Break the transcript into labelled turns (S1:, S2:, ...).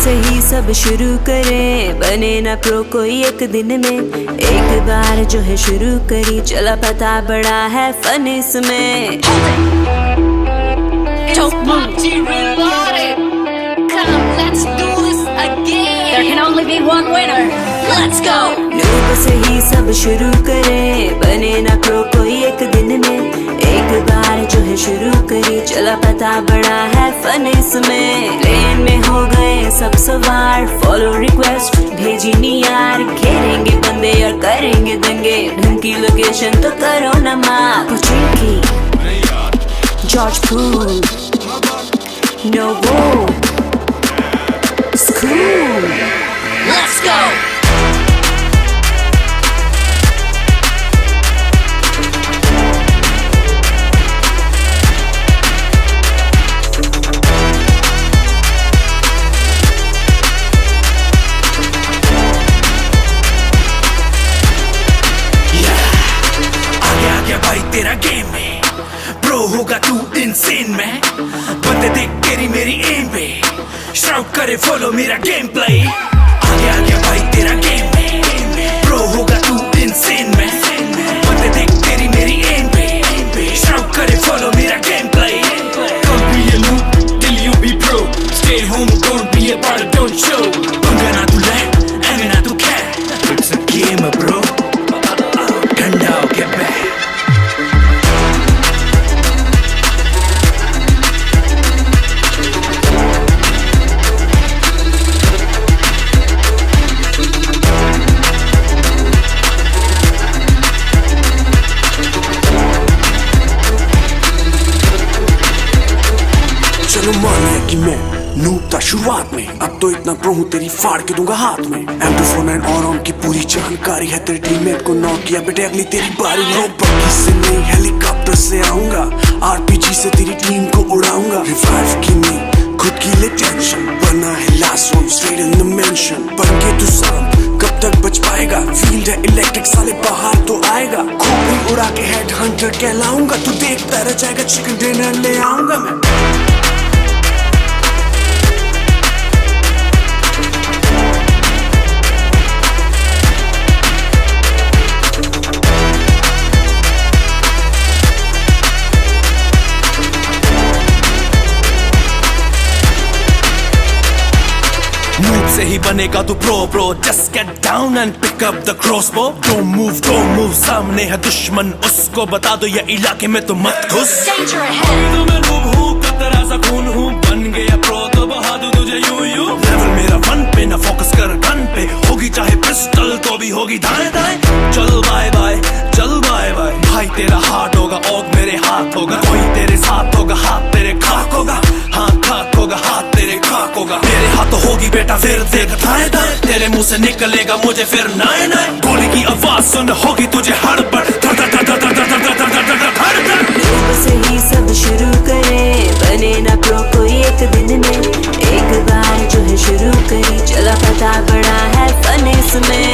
S1: से ही सब शुरू करें, बने ना प्रो कोई एक दिन में। एक बार जो है शुरू करी, चला पता बड़ा है फन इसमें। नूब से ही सब शुरू करें, बने ना प्रो कोई एक दिन में। एक बार जो है शुरू करी, चला पता बड़ा है फन इसमें। प्लेन में हो गए सब सवार, फॉलो रिक्वेस्ट भेजी नहीं यार। घेरेंगे बंदे और करेंगे दंगे, ढंग की लोकेशन तो करो ना माँ। पुचिंकी, जॉर्ज पूल, नोवो, स्कूल, लेट्स गो।
S2: तेरा गेम में प्रो होगा तू इनसेन में। बंदे देख तेरी मेरी एम पे, शाउट करे फॉलो मेरा गेम प्ले। आगे आगे भाई तेरा गेम में, प्रो होगा तू इनसेन में। बंदे देख तेरी मेरी एम पे, शाउट करे फॉलो मेरा game play. Don't be a noob till you be pro. Stay home, don't be a part, don't show. पंगा ना तू ले, एंगे ना तू खे, it's a game bro. ठंडा होके बैठ।
S3: चलो मान लिया कि मैं नूब था शुरुआत में, अब तो इतना प्रो हूँ तेरी फाड़ के दूंगा हाथ में। M249 और ऑन की पूरी जानकारी है, तेरे टीममेट को नॉक किया बेटे अगली तेरी बारी है। बग्गी से नहीं हेलीकॉप्टर से आऊंगा, RPG से तेरी टीम को उड़ाऊंगा। रिवाइव की नहीं खुद की ले टेंशन, बना है last one straight in the mention. बन के तू सांप कब तक बच पाएगा, फील्ड है इलेक्ट्रिक साले बाहर तो आएगा। खोपड़ी उड़ा के हेड हंटर कहलाऊंगा, तू देखता रह जाएगा चिकन डिनर ले आऊंगा मैं।
S2: Noob से ही बनेगा तू pro. Just get down and pick up the crossbow. Don't move, सामने है दुश्मन, उसको बता दो ये इलाके में तो मत घुस। तो मैं noob हूँ, कतरा सा खून हूँ, बन गया pro तो बहा दूँ तुझे यूं। लेवल मेरा वन पे ना, फोकस कर गन पे, होगी चाहे पिस्टल तो भी होगी दाएं दाएं। चल बाय बाय, चल बाय बाय। भाई तेरा हार्ट होगा, ओग मेरे हाथ होगा। कोई तेरे साथ होगा, हाथ तेरे खाक होगा। हाँ खाक होगा, हाथ तेरे खाक होगा। मेरे हाथ होगी बेटा फिर देख दाएं दाएं, तेरे मुंह से निकलेगा मुझे फिर नाए नाए। गोली की आवाज सुन होगी तुझे हड़बड़,
S1: नूब से ही सब शुरू करें, बने ना प्रो कोई एक दिन में। एक बार जो है शुरू करी, चला पता बड़ा है फन इसमें।